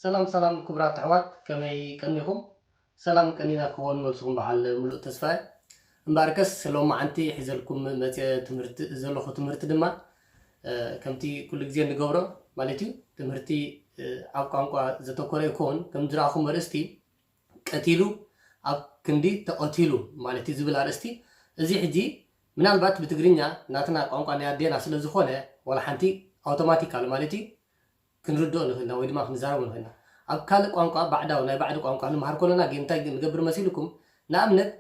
سلام سلام كبرات عوات كما يكنيكم سلام كنينا كون ملسكم بعل ملء تسفاء مباركس سلام عنتي حزلكم متى تمرت زلخو تمرت دما كمتي كل جزء نجبره مالتي تمرتي أب كانكوا زتوكره يكون كم جراخو مرستي قتيلو أب كندي تقتيلو مالتي زبل أرستي زي حجي من البات بتجرينيا ناتنا كانكوا نيادين أصل زخونة ولا حنتي أوتوماتيكال مالتي كنردو نخلنا ويد ما خنزارو نخلنا أب كل قانقا بعده ولا بعد قانقا نمهر كلنا جنتا نجبر مسيلكم نأمنت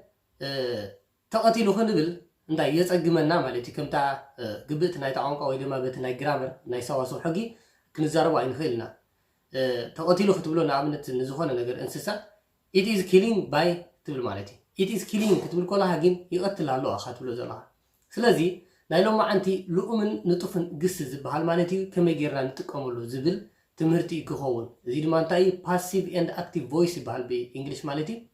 تقتيلو خندبل نتا يسأجمنا مالتي كم تا قبلت ناي قانقا ويد ما بيت ناي جرامر ناي سواسو حقي كنزارو وين خلنا تقتيلو ختبلو نأمنت نزخونا نجر إنسسا it is killing by تبل مالتي it is killing كتبل كلها جين يقتل على أخاتبلو زلها سلازي نايلو ما أنتي لؤمن نطفن قصة زبال مالتي كم يجرنا نتقاملو زبل تمرتي كخون زيد ما أنتي passive and active voice بحال بإنجليش مالتي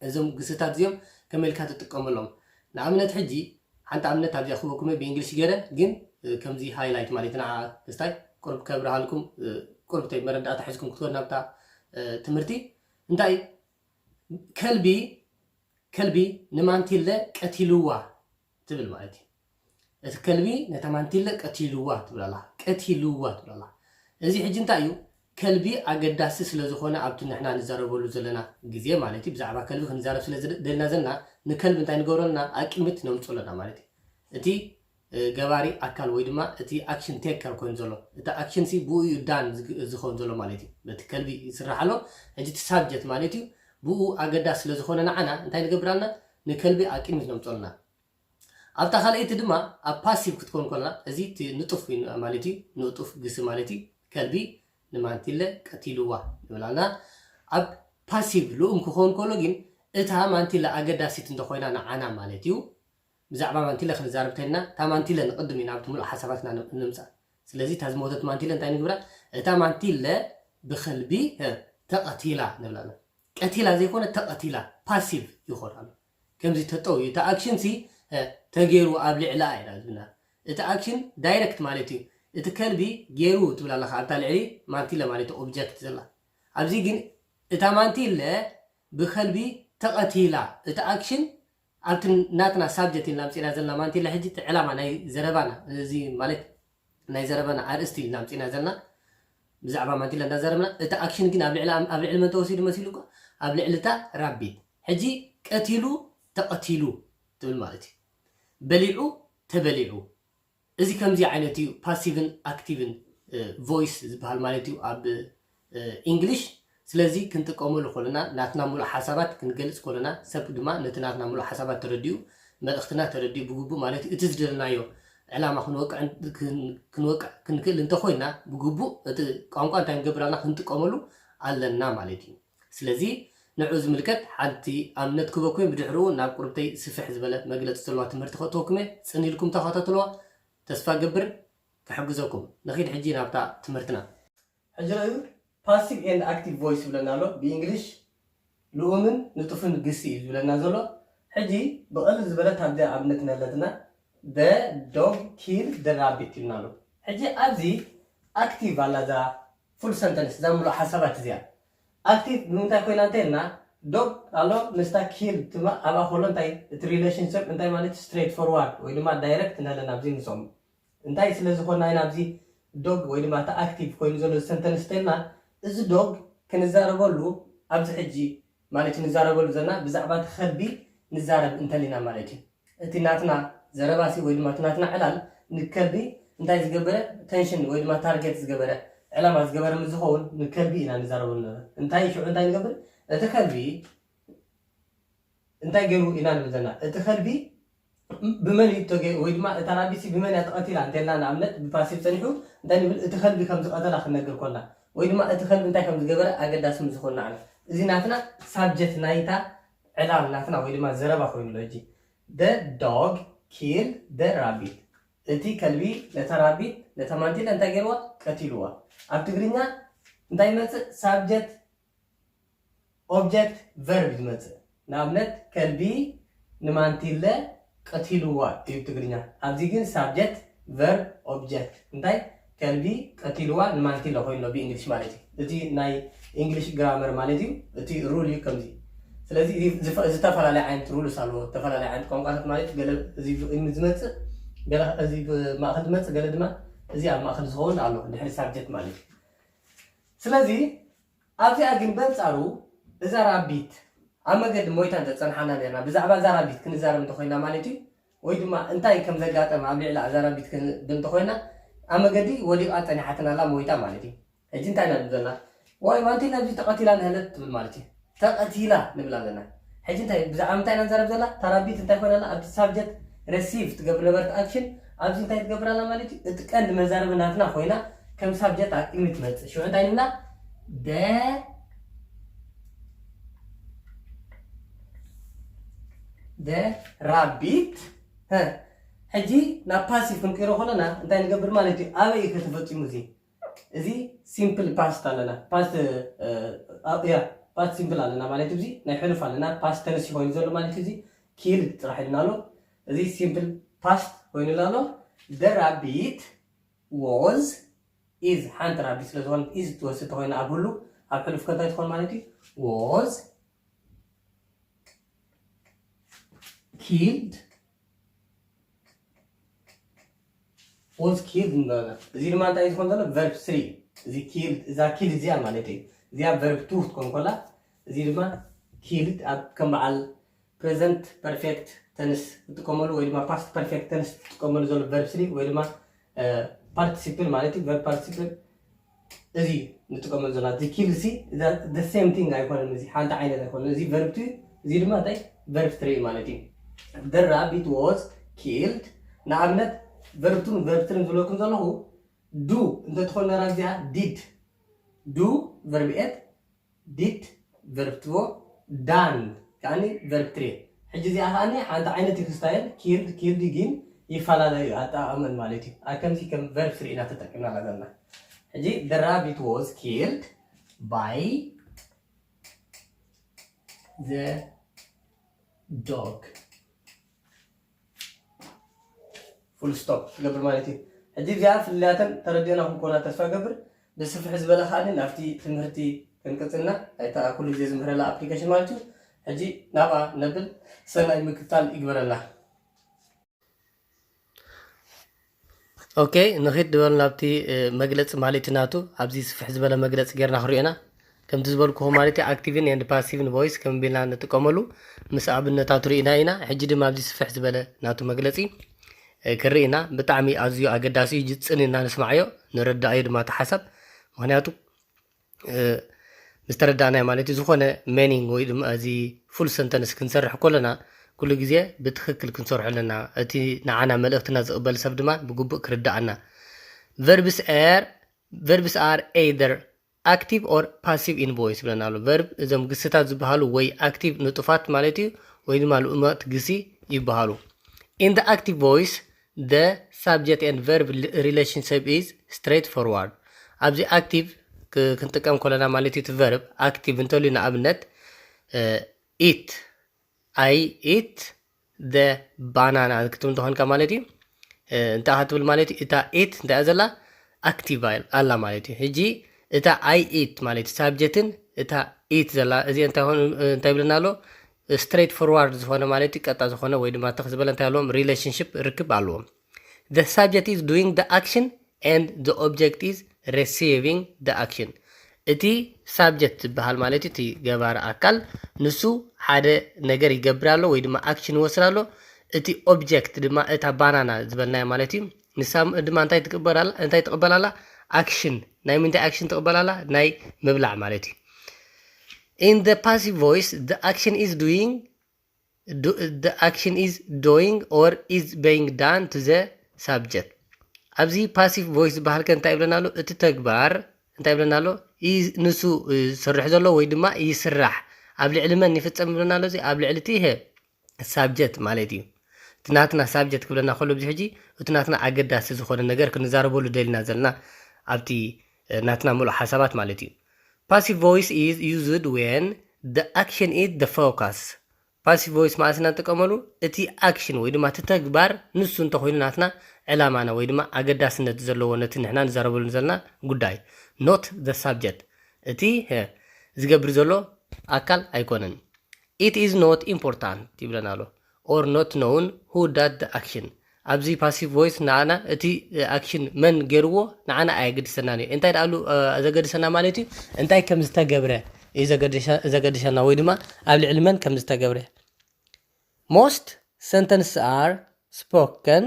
إذا قصة زيهم كم الكات تقاملهم نعملت حجي حتى عملت هذه أخوكم بإنجليش جرا جن كم زي هايلايت مالتنا كستاي قرب كبرها لكم قرب تي مرد أتحسكم كتورنا بتاع تمرتي أنتي كلبي نمانتي له قتيلوا تبل مالتي كلبي نتمانتي له قتيلوا تبل الله قتيلوا تبل الله እዚ ሕጂ እንታይ እዩ ከልቢ ኣገዳሲ ስለ ዝኾነ ኣብቲ ንሕና ንዛረበሉ ዘለና ግዜ ማለት እዩ ብዛዕባ ከልቢ ክንዛረብ ስለ ደልና ዘለና ንከልቢ እንታይ ንገብረልና ኣቂሚት ነምፅለና ማለት እዩ እቲ ገባሪ ኣካል ወይ ድማ እቲ ኣክሽን ቴከር ኮይኑ ዘሎ እቲ ኣክሽን ሲ ብኡ ዳን ዝኸውን ዘሎ ማለት እዩ በቲ ከልቢ ይስራሓሎ ሕጂ እቲ ሳብጀክት ማለት እዩ ብኡ ኣገዳሲ ስለ ዝኾነ ንዓና እንታይ ንገብራልና ንከልቢ ኣቂሚት ነምፅለና ኣብታ ካልአይቲ ድማ ኣብ ፓሲቭ ክትኮን ከለና እዚ ንጡፍ ማለት እዩ ንጡፍ ግሲ ማለት እዩ كلبي نمانتيله قتيلوا نبلانا اب باسيف لوم كون كولوجين اتها مانتيله اغداسيت انت خوينا انا مالتيو بزعبا مانتيله خنزاربتنا تا مانتيله نقدمينا بتمل حساباتنا نمصا سلازي تازموتت مانتيله انت نغبرا اتا مانتيله بخلبي تقتيلا نبلانا قتيلا زي كونه تقتيلا باسيف يخورال كمزي تطو يتا اكشن سي تغيرو ابلعلا ايرازنا اتا اكشن دايركت مالتيو እቲ ከልቢ ገይሩ ትብል ኣለኻ ኣብታ ልዕሊ ማንቲለ ማለት ኦብጀክት ዘላ ኣብዚ ግን እታ ማንቲለ ብከልቢ ተቐቲላ እቲ ኣክሽን ኣብቲ ናትና ሳብጀክት ኢልና ምፂና ዘለና ማንቲለ ሕጂ እቲ ዕላማ ናይ ዘረባና እዚ ማለት ናይ ዘረባና ኣርእስቲ ኢልና ምፂና ዘለና ብዛዕባ ማንቲለ እንዳዘረብና እቲ ኣክሽን ግን ኣብ ልዕሊ መን ተወሲዱ መሲሉ እኳ ኣብ ልዕሊታ ራቢት ሕጂ ቀቲሉ ተቐቲሉ ትብል ማለት እዩ በሊዑ ተበሊዑ እዚ ከምዚ ዓይነት እዩ ፓሲቭን አክቲቭን ቮይስ ዝበሃል ማለት እዩ ኣብ እንግሊሽ ስለዚ ክንጥቀመሉ ከለና ናትና ሙሉ ሓሳባት ክንገልጽ ከለና ሰብ ድማ ነቲ ናትና ሙሉ ሓሳባት ተረዲኡ መልእኽትና ተረዲኡ ብግቡእ ማለት እዩ እቲ ዝደለናዮ ዕላማ ክንወቅዕ ክንክእል እንተኮይና ብግቡእ እቲ ቋንቋ እንታይ ንገብራልና ክንጥቀመሉ ኣለና ማለት እዩ ስለዚ ንዑ ዝምልከት ሓንቲ ኣብነት ክበኩመ ብድሕሪኡ ናብ ቁርብተይ ስፍሕ ዝበለ መግለፂ ዘለዋ ትምህርቲ ከተወክመ ፅኒኢልኩም ተኸታተልዋ تسفى قبر كحجزكم نخيل حجينا بتاع تمرتنا حجرة passive and active voice ولا له بإنجليش لؤمن نطفن قسي ولا نازله حجي بقول زبالة هبدا عبنتنا لدنا the dog killed the rabbit له حجي أبزي active على ذا full sentence ذا ملو حسابات زياد active نونتا كوينا تينا dog على نستا kill تما أبا خلون تاي relationship انتاي مالت straight forward ويدما direct نالا نابزي نسوم انتاي سلازو خلنا نابزي dog ويدما تا active كوين زولو sentence تينا إذ dog كنزاربولو أبزي حجي مالت نزاربولو زنا بزعبات خلبي نزارب انتالينا مالتي اتناتنا زرباسي ويدما تناتنا علال نكلبي انتاي زقبرة tension ويدما target زقبرة علامة زقبرة مزخون نكلبي إنا نزاربولو انتاي شو انتاي نقبر اتخلبي انتاي قيرو إنا نبزنا اتخلبي بمن يتوجه ويدما ترابيسي بمن يتقتل عن تلا نعملت بفاسيب سنحو انتاي نقول اتخلبي كم زقتل آخر نقول كنا ويدما اتخلبي انتاي كم زقبرة أقدر اسم زخون نعنا እዚ ናትና ሳብጀክት ናይታ ዕላል ናትና ወይ ድማ ዘረባ ኮይኑ ለጂ the dog killed the rabbit እቲ ከልቢ ነታ ራቢት ነታ ማንቲለ እንታይ ገይርዋ ቀቲልዋ ኣብ ትግርኛ እንታይ ይመጽእ ሳብጀክት ኦብጀክት ቨርብ ይመጽእ ንኣብነት ከልቢ ንማንቲለ ቀቲልዋ እዩ ትግርኛ ኣብዚ ግን ሳብጀክት ቨርብ ኦብጀክት እንታይ ከልቢ ቀቲልዋ ንማንቲለ ኮይኑ ብእንግሊሽ ማለት እዩ እቲ ናይ እንግሊሽ ግራመር ማለት እዩ እቲ ሩል እዩ ከምዚ ስለዚህ ዝተፈላለዩ ዓይነት ሩልስ ኣለዎ ዝተፈላለዩ ዓይነት ቋንቋታት ማለት ገለ እዚ ዝመጽእ ገለ እዚ ማእኸል ዝመጽእ ገለ ድማ እዚ ኣብ ማእኸል ዝኸውን ኣሎ ድሕሪ ሳብጀክት ማለት እዩ ስለዚህ ኣብዚኣ ግን በንጻሩ እዛ ራቢት ኣብ መገዲ ሞይታ እንተፀንሓና ነርና ብዛዕባ እዛ ራቢት ክንዛረብ እንተኮይና ማለት እዩ ወይ ድማ እንታይ ከም ዘጋጠመ ኣብ ልዕሊ እዛ ራቢት ክንብል እንተኮይና ኣብ መገዲ ወዲቓ ፀኒሓትናላ ሞይታ ማለት እዩ ሕጂ እንታይ ኢና ንብል ዘለና ዋይ ማንቲለ ኣብዚ ተቐቲላ ንህለት ትብል ማለት እዩ ተቐቲላ ንብል ኣለና ሕጂ እንታይ ብዛዕባ እንታይ ኢና ንዛረብ ዘላ እታ ራቢት እንታይ ኮይናላ ኣብቲ ሳብጀክት ረሲቭ ትገብር ነበርቲ ኣክሽን ኣብዚ እንታይ ትገብራላ ማለት እዩ እቲ ቀንዲ መዛረብ ናትና ኮይና ከም ሳብጀክት ኣብ ቅድሚ ትመፅእ ሽዑ እንታይ ንብላ the rabbit ሕጂ ናብ ፓሲቭ ክንቀይሮ ከለና እንታይ ንገብር ማለት እዩ ኣበይ ከተፈፂሙ እዚ ሲምፕል ፓስት ኣለና ፓስት ፓስት ሲምፕል ኣለና ማለት እዚ ናይ ሕሉፍ ኣለና ፓስት ተንስ ኮይኑ ዘሎ ማለት እዚ ኪል ጥራሕ ኢልና ኣሎ እዚ ሲምፕል ፓስት ኮይኑ ኣሎ the rabbit was is ሓንቲ ራቢት ስለዝኾነ is ትወስድ ኮይና ኣብ ሁሉ ኣብ ሕሉፍ ከንታይ ትኾን ማለት እዩ was killed ንበልና እዚ ድማ እንታይ ዝኮን ዘሎ verb 3 እዚ killed እዛ killed እዚኣ ማለት እዩ እዚኣ verb 2 ትኮን ኮላ እዚ ድማ killed ኣብ ከም በዓል present perfect tense ትጥቀመሉ ወይ ድማ past perfect tense ትጥቀመሉ ዘሎ verb 3 ወይ ድማ participle ማለት እዩ verb participle እዚ ንጥቀመሉ ዘለና እዚ killed ሲ the same thing ኣይኮነን እዚ ሓንቲ ዓይነት ኣይኮነን እዚ verb 2 እዚ ድማ እንታይ verb 3 ማለት እዩ the rabbit was killed ንኣብነት verb 2 verb 3 ዝብለኩም ዘለኹ do እንተትኾን ነራ እዚኣ did do verb 8 did verb 2 done ከዓኒ verb 3 ሕጂ እዚኣ ከዓኒ ሓንቲ ዓይነት ክስታይል killed ግን ይፈላለዩ ኣጠቓቕመን ማለት እዩ ከምዚ ከም verb 3 ኢና ተጠቂምና ዘለና ሕጂ the rabbit was killed by the dog full stop قبل ما نتي هدي فيها في اللاتن تردينا هم كنا تسفى قبل بس في حزب الله خالي نفتي تمرتي كنقصنا ايتا كل جزء زمهر لا ابلكيشن مالتو هجي نابا نبل سنه مكتال يقبر الله اوكي نخيت دول لابتي مجلس مالتناتو ابزي في حزب الله مجلس غيرنا خرينا كم تزبلكم مالتي اكتيفين اند باسيفين فويس كم بينا نتقملو مسابنتاتو رينا هنا هجي دم ابزي في حزب الله ناتو مجلسي كرينا بطعمي أزيو أقداسي جتسني إننا نسمعيه نرد أيضا ما تحسب مهنياتو مستردانا مالتي زخونة مينينغ ويدم أزي فول سنتنس كنسرح كلنا كل جزية بتخكل كنسرح لنا أتي نعنا ملأختنا زقبل سبدما بقبق كردعنا verbs are either active or passive in voice بلنا له verb إذا مقصتات زبهالو وي active نطفات مالتي ويدم على أمات قصي يبهالو in the active voice the subject and verb relationship is straightforward. أبزي active كنت كم كلنا مالتي verb active انتولي نعبنت eat I eat the banana كتبون تهون كمالتي انت هتقول مالتي إتا eat انت أزلا active الله مالتي هجي إتا I eat مالتي subject إتا eat زلا إذا انت هون انت يبلنا له straight forward زخونه مالتي قطع زخونه ወይ ድማ ተخزبل እንታይ ያለውም relationship ርክብ ኣለዎም the subject is doing the action and the object is receiving the action እቲ subject ዝበሃል ማለት እቲ ገባር አካል ንሱ ሓደ ነገር ይገብራሎ ወይ ድማ action ይወስዳሎ እቲ object ድማ እታ ባናና ዝበልናዮ ማለት እዩ ንሳም ድማ እንታይ ትቀበላላ action ናይ ምንታይ action ትቀበላላ ናይ ምብላዕ ማለት እዩ in the passive voice the action is doing or is being done to the subject ኣብዚ passive voice ዝበሃል ከ እንታይ ይብለናሎ እቲ ተግባር እንታይ ይብለናሎ ንሱ ዝሰርሕ ዘሎ ወይ ድማ ይስራሕ ኣብ ልዕሊ መን ይፍፀም ብለና ኣሎ ኣብ ልዕሊ እቲ ሳብጀክት ማለት እዩ ትናትና ሳብጀክት ክብለና ከሎ ብዙ ሕጂ እቲ ናትና ኣገዳሲ ዝኾነ ነገር ክንዛረበሉ ደሊና ዘለና ኣብቲ ናትና ሙሉእ ሓሳባት ማለት እዩ passive voice is used when the action is the focus passive voice ማለትና እንጥቀመሉ እቲ ኣክሽን ወይ ድማ እቲ ተግባር ንሱ እንተኮይኑ ናትና ዕላማና ወይ ድማ ኣገዳስነት ዘለዎ ነቲ ንሕና ንዛረበሉ ዘለና ጉዳይ not the subject እቲ ዝገብር ዘሎ ኣካል ኣይኮነን it is not important ይብለና ኣሎ or not known who did the action ኣብዚ passive voice ናና እቲ ኣክሽን መን ገርዎ ናና ኣየገድሰና ነው እንታይ ዳሉ ዘገድሰና ማለት እዩ እንታይ ከም ዝተገብረ ዘገድሰና ወይ ድማ ኣብ ልዕሊ መን ከም ዝተገብረ most sentences are spoken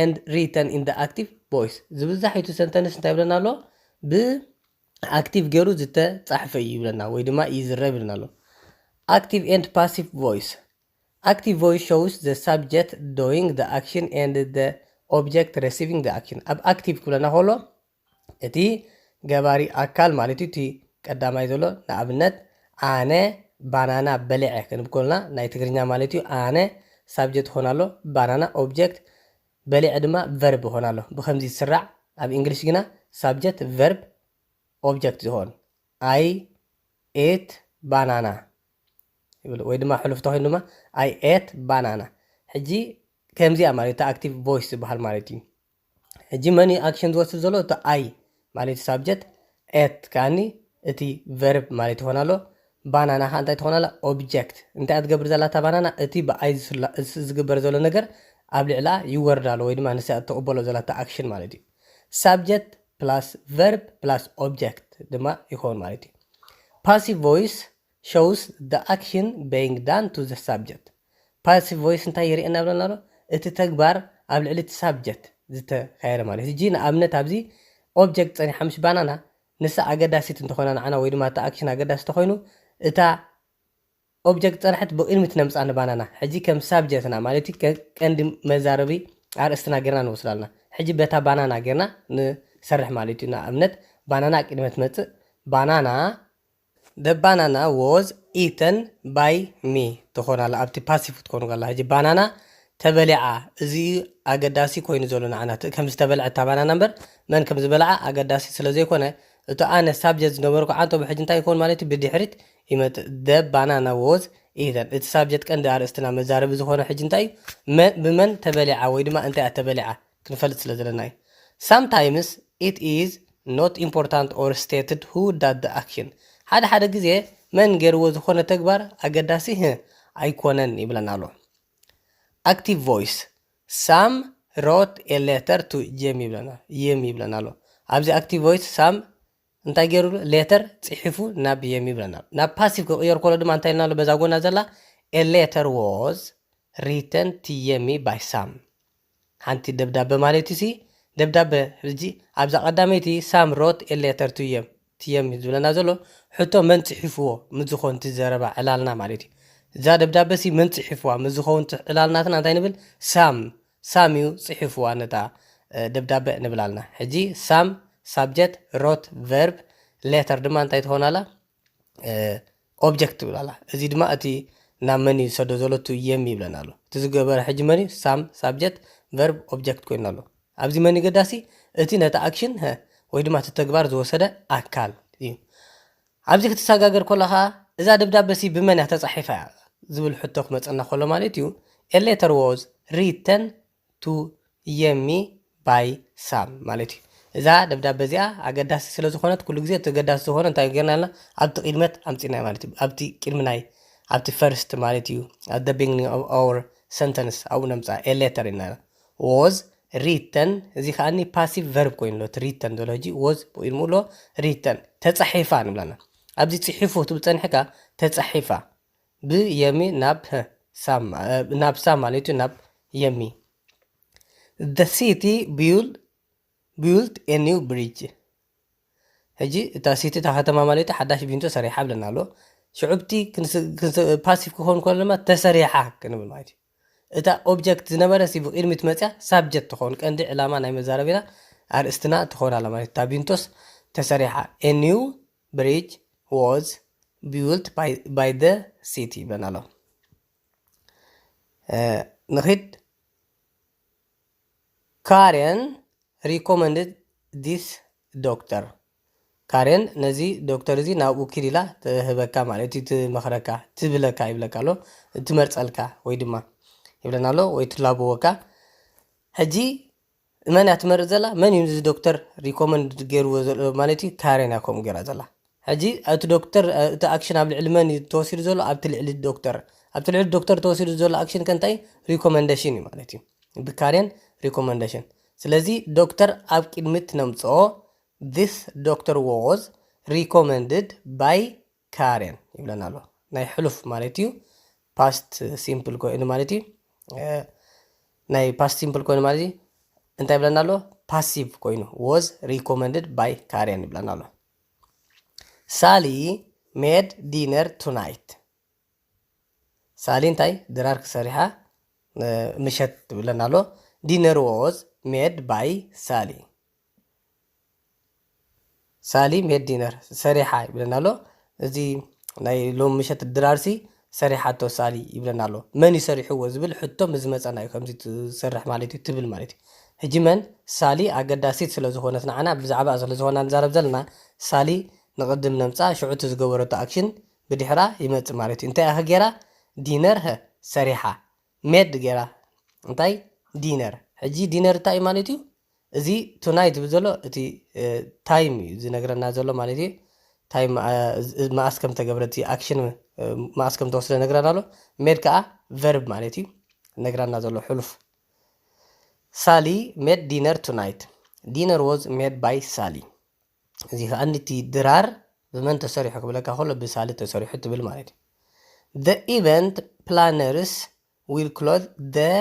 and written in the active voice ዝብዛሕቱ sentence እንታይ ብለና ኣሎ ብኣክቲቭ ገይሩ ዝተጻሕፈ እዩ ይብለና ወይ ድማ ይዝረብ ይብለና ኣሎ active and passive voice active voice shows the subject doing the action and the object receiving the action ab active ክብለና ከሎ እቲ ገባሪ ኣካል ማለት እዩ እቲ ቀዳማይ ዘሎ ንኣብነት ኣነ ባናና በልዐ ክንብኮልና ናይ ትግርኛ ማለት እዩ ኣነ subject ሆናሎ ባናና object በልዐ ድማ verb ሆናሎ ብከምዚ ይስራዕ ኣብ እንግሊሽ ግና subject verb object ዝሆን I ate banana ወይ ድማ ሕሉፍ ተኮይኑ ድማ I ate banana ሕጂ ከምዚኣ ማለት active voice ዝበሃል ማለት እዩ ሕጂ መን ኣክሽን ዝወስድ ዘሎ እቲ I ማለት subject ate ካኒ እቲ verb ማለት ይሆናሎ ባናና እንታይ ትሆናላ object እንታይ ኣትገብር ዘላታ ባናና እቲ ብኣይ ዝግበር ዘሎ ነገር ኣብ ልዕላ ይወርዳሎ ወይ ድማ ንሳ ተቀበሎ ዘላታ ኣክሽን ማለት እዩ subject plus verb plus object ድማ ይሆን ማለት እዩ passive voice shows the action being done to the subject passive voice እንታይ ይርኤና ብለና ኣሎ እቲ ተግባር ኣብ ልዕሊ እቲ subject ዝተካየደ ማለት እዩ ንኣብነት ኣብዚ object ፀኒሓ ምስ ባናና ንሳ ኣገዳሲት እንተኾና ንዓና ወይ ድማ እቲ ኣክሽን ኣገዳሲ ተኮይኑ እታ object ፀንሐት ብቅድሚት ነምፃ ንባናና ሕጂ ከም subject ና ማለት እዩ ቀንዲ መዛረቢ ኣርእስትና ጌርና ንወስዳልና ሕጂ በታ ባናና ጌርና ንሰርሕ ማለት እዩ ንኣብነት ባናና ቅድመት መፅእ ባናና the banana was eaten by me ትኾናላ ኣብቲ ፓሲቭ ትኮኑ ጋላ ሕጂ ባናና ተበሊዓ እዚ ኣገዳሲ ኮይኑ ዘሎ ንዓና ከም ዝተበልዐ እታ ባናና እምበር መን ከም ዝበልዓ ኣገዳሲ ስለ ዘይኮነ እቲ ኣነ ሳብጀክት ዝነበርኩ ዓንቶ ብሕጂ እንታይ ይኮን ማለት እዩ ብድሕሪት ይመፅእ the banana was eaten እቲ ሳብጀክት ቀንዲ ኣርእስትና መዛረቢ ዝኾነ ሕጂ እንታይ እዩ ብመን ተበሊዓ ወይ ድማ እንታይ ተበሊዓ ክንፈልጥ ስለ ዘለና እዩ sometimes it is not important or stated who did the action ሓደ ግዜ መን ገርዎ ዝኾነ ተግባር ኣገዳሲ ኣይኮነን ይብለና ኣሎ active voice Sam wrote a letter to Jamie ይብለና ኣሎ ኣብዚ active voice Sam እንታይ ገይሩ ሌተር ጽሒፉ ናብ የሚ ይብለና ናብ ፓሲቭ ክቅየር ከሎ ድማ እንታይልና በዛ ጎና ዘላ a letter was written to Jamie by Sam ሓንቲ ደብዳቤ ማለት እዩ ደብዳቤ ሕጂ ኣብዛ ቀዳመይቲ Sam wrote a letter to Jamie ዝብለና ዘሎ ሕቶ መን ጽሒፍዎ ምዝኾን ትዘረባ ዕላልና ማለት እዩ እዛ ደብዳቤ መን ጽሒፍዋ ምዝኾን ዕላልናትና እንታይ ንብል ሳም እዩ ጽሒፍዋ ነታ ደብዳቤ ንብላልና ሕጂ ሳም subject wrote verb letter ድማ እንታይ ትሆናላ object ትብላላ እዚ ድማ እቲ ናብ መን ይሰዶ ዘሎ ቱ የሚ ይብለና ኣሎ እቲ ዝገበረ ሕጂ መን ሳም subject verb object ኮይና ኣሎ ኣብዚ መን ይገዳሲ እቲ ነታ አክሽን ወይ ድማ ተግባር ዝወሰደ አካል እዩ ኣብዚ ክትሰጋገር ከለኻ እዛ ደብዳቤ ብመን ተጻሒፋ ዝብል ሕቶ ክመጽና ከሎ ማለት እዩ a letter was written to የሚ by Sam ማለት እዩ እዛ ደብዳቤ እዚኣ ኣገዳሲ ስለ ዝኾነት ኩሉ ግዜ ተገዳሲ ዝኾነ እንታይ ገርናልና ኣብቲ ቅድመት ኣምጪና ማለት እዩ ኣብቲ ቅድምናይ ኣብቲ ፈርስት ማለት እዩ at the beginning of our sentence ኣው ነምፃ a letter ኢና was written እዚ ከኣኒ passive verb ኮይኑ ሎ written ዘሎ ሕጂ was ኢልሙሎ written ተጻሒፋ ንብላና ኣብዚ ጽሒፉ ትብጸንሕካ ተጻሒፋ ብየሚ ናብ ሳም ማለት እዩ ናብ የሚ the city built a new bridge ሕጂ እታ ሲቲ እታ ከተማ ማለት ሓዳሽ ቢንቶ ሰሪሓ ብለና ኣሎ ሽዑብቲ ፓሲቭ ክኾን ከሎ ድማ ተሰሪሓ ክንብል ማለት እዩ እታ ኦብጀክት ዝነበረ ብቅድሚት መፅያ ሳብጀክት ትኾን ቀንዲ ዕላማ ናይ መዛረቢና ኣርእስትና ትኾናላ ማለት እታ ቢንቶስ ተሰሪሓ a new bridge was built by the city ይብለና ኣሎ ንኽድ Karen recommended this doctor ካሬን ነዚ ዶክተር እዚ ናብ ውኪል ኢላ ትህበካ ማለት ትመኽረካ ትብለካ ይብለካ ኣሎ ትመርፀልካ ወይ ድማ ይብለና ኣሎ ወይ ትላብወካ ሕጂ መን እያ ትመርፅ ዘላ መን እዩ እዚ ዶክተር ሪኮመንድ ገይርዎ ዘሎ ማለት እዩ ካሬን እያ ከምኡ ገይራ ዘላ ሕጂ እቲ ዶክተር እቲ ኣክሽን ኣብ ልዕሊ መን ተወሲዱ ዘሎ ኣብቲ ልዕሊ ዶክተር ተወሲዱ ዘሎ ኣክሽን ከንታይ ሪኮመንዴሽን እዩ ማለት እዩ ብካሬን ሪኮመንዴሽን ስለዚ ዶክተር ኣብ ቅድሚት ነምፅኦ This doctor was recommended by Karen ይብለና ኣሎ ናይ ሕሉፍ ማለት እዩ past simple ኮይኑ ማለት እዩ ናይ past simple ኮይኑ ማለት እዩ እንታይ ይብለና ኣሎ passive ኮይኑ was recommended by Karen ይብለና ኣሎ Sally made dinner tonight Sally እንታይ ድራር ክሰሪሓ ምሸት ይብለና ኣሎ dinner was made by Sally ሳሊ ሜድ ዲነር ሰሪሓ ይብለና ኣሎ እዚ ናይ ሎም ምሸት ድራርሲ ሰሪሓቶ ሳሊ ይብለና ኣሎ መን ይሰሪሕዎ ዝብል ሕቶ ምዝመፀና እዩ ከምዚ ትሰርሕ ማለት እዩ ትብል ማለት እዩ ሕጂ መን ሳሊ ኣገዳሲት ስለ ዝኾነት ንዓና ብዛዕባ ስለ ዝኾና ንዛረብ ዘለና ሳሊ ንቅድም ነምፃ ሽዑት ዝገበረቶ ኣክሽን ብድሕራ ይመፅእ ማለት እዩ እንታይ ኣኸ ጌራ ዲነር ሰሪሓ ሜድ ጌራ እንታይ ዲነር ሕጂ ዲነር እንታይ እዩ ማለት እዩ እዚ ቱናይት ብዘሎ እቲ ታይም እዩ ዝነግረና ዘሎ ማለት እዩ ታይም ማእስ ከም ተገብረቲ ኣክሽን ማእስ ከም ተወስደ ነግረና ኣሎ ሜድ ከዓ ቨርብ ማለት እዩ ነግረና ዘሎ ሕሉፍ ሳሊ ሜድ ዲነር ቱናይት ዲነር ዋዝ ሜድ ባይ ሳሊ እዚ ከዓ እቲ ድራር ብመን ተሰሪሑ ክብለካ ከሎ ብሳሊ ተሰሪሑ ትብል ማለት እዩ the event planners will close the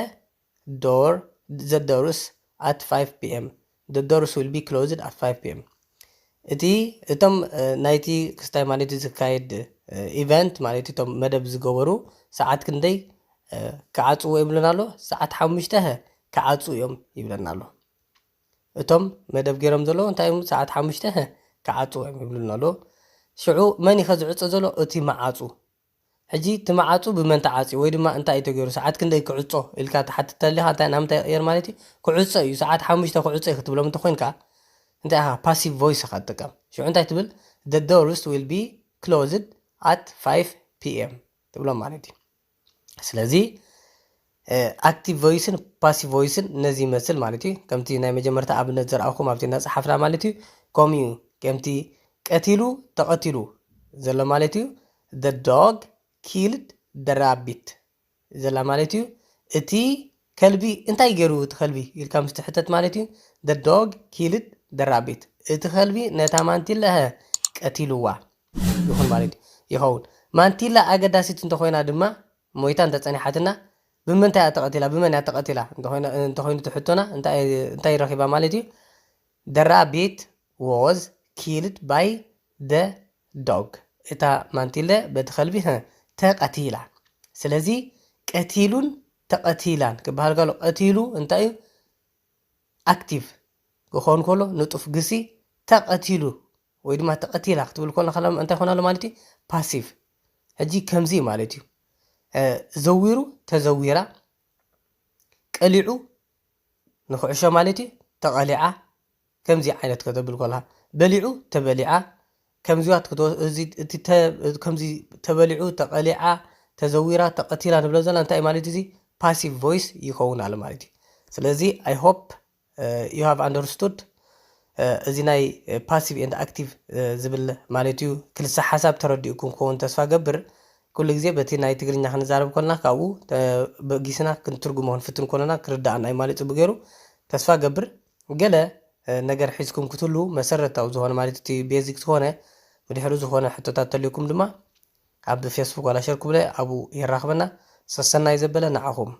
doors at 5 p.m. The doors will be closed at 5 p.m. እቶም ናይቲ ክስታይ ማለት ዝካየድ ኢቨንት ማለት እቶም መደብ ዝገበሩ ሰዓት ክንደይ ክዓፅዎ ይብለና ኣሎ ሰዓት 5 ክዓፁ እዮም ይብለና ኣሎ እቶም መደብ ገይሮም ዘለዉ እንታይ ሰዓት 5 ክዓፁ እዮም ይብለና ኣሎ ሽዑ መን ይኸዝዕፆ ዘሎ እቲ መዓፁ ሕጂ ትማዓፁ ብመን ተዓፂ ወይ ድማ እንታይ እዩ ተገይሩ ሰዓት ክንደይ ክዕፆ ኢልካ ተሓትት ተሊኻ እንታይ ናምታይ የር ማለት እዩ ክዕፆ እዩ ሰዓት 5 ክዕፆ ክትብሎም እንተኮይንካ እንታይ ኢኻ ፓሲቭ ቮይስ ኢኻ ትጥቀም ሽዑ እንታይ ትብል the doors will be closed at 5 p.m. ትብሎም ማለት እዩ ስለዚ ኣክቲቭ ቮይስን ፓሲቭ ቮይስን ነዚ ይመስል ማለት እዩ ከምቲ ናይ መጀመርታ ኣብነት ዘርኣኹም ኣብቲ እናፅሓፍና ማለት እዩ ከምኡ ከምቲ ቀቲሉ ተቐቲሉ ዘሎ ማለት እዩ the dog killed the rabbit ዘላ ማለት እዩ እቲ ከልቢ እንታይ ገይሩ እቲ ከልቢ ኢልካ ምስ ትሕተት ማለት እዩ the dog killed the rabbit እቲ ከልቢ ነታ ማንቲላ ቀቲልዋ ይኹን ማለት እዩ ይኸውን ማንቲላ ኣገዳሲት እንተኮይና ድማ ሞይታ እንተፀኒሓትና ብምንታይ እያ ተቐቲላ ብመን እያ ተቐቲላ እንተኮይኑ ትሕቶና እንታይ ረኺባ ማለት እዩ the rabbit was killed by the dog እታ ማንቲለ በቲ ከልቢ ተቐቲላ ስለዚ ቀቲሉን ተቐቲላን ክበሃል ከሎ ቀቲሉ እንታይ እዩ ኣክቲቭ ክኸውን ከሎ ንጡፍ ግሲ ተቐቲሉ ወይ ድማ ተቐቲላ ክትብል ከሎ እንታይ ኮናሎ ማለት እዩ ፓሲቭ ሕጂ ከምዚ ማለት እዩ ዘዊሩ ተዘዊራ ቀሊዑ ንክዕሾ ማለት እዩ ተቐሊዓ ከምዚ ዓይነት ከተብል ከለካ በሊዑ ተበሊዓ ከምዚዋት ከምዚ ተበሊዑ ተቐሊዓ ተዘዊራ ተቐቲላ ንብሎ ዘለና እንታይ ማለት እዚ ፓሲቭ ቮይስ ይኸውን አለ ማለት እዩ ስለዚ አይ ሆፕ ዩ ሃቭ አንደርስቱድ እዚ ናይ ፓሲቭ ኤንድ አክቲቭ ዝብል ማለት እዩ ክልሳ ሓሳብ ተረዲኡኩም ክኸውን ተስፋ ገብር ኩሉ ግዜ በቲ ናይ ትግርኛ ክንዛረብ ኮልና ካብኡ በጊስና ክንትርጉሞ ክንፍትን ኮለና ክርዳእና እዩ ማለት ብገይሩ ተስፋ ገብር ገለ ነገር ሒዝኩም ክትሉ መሰረታዊ ዝኾነ ማለት እቲ ቤዚክ ዝኾነ ብድሕሪ ዝኾነ ሕቶታት ተልዩኩም ድማ ኣብ ፌስቡክ ወላ ሸር ክብለ ኣብኡ ይራኸበና ሰሰናይ ዘበለ ንዓኹም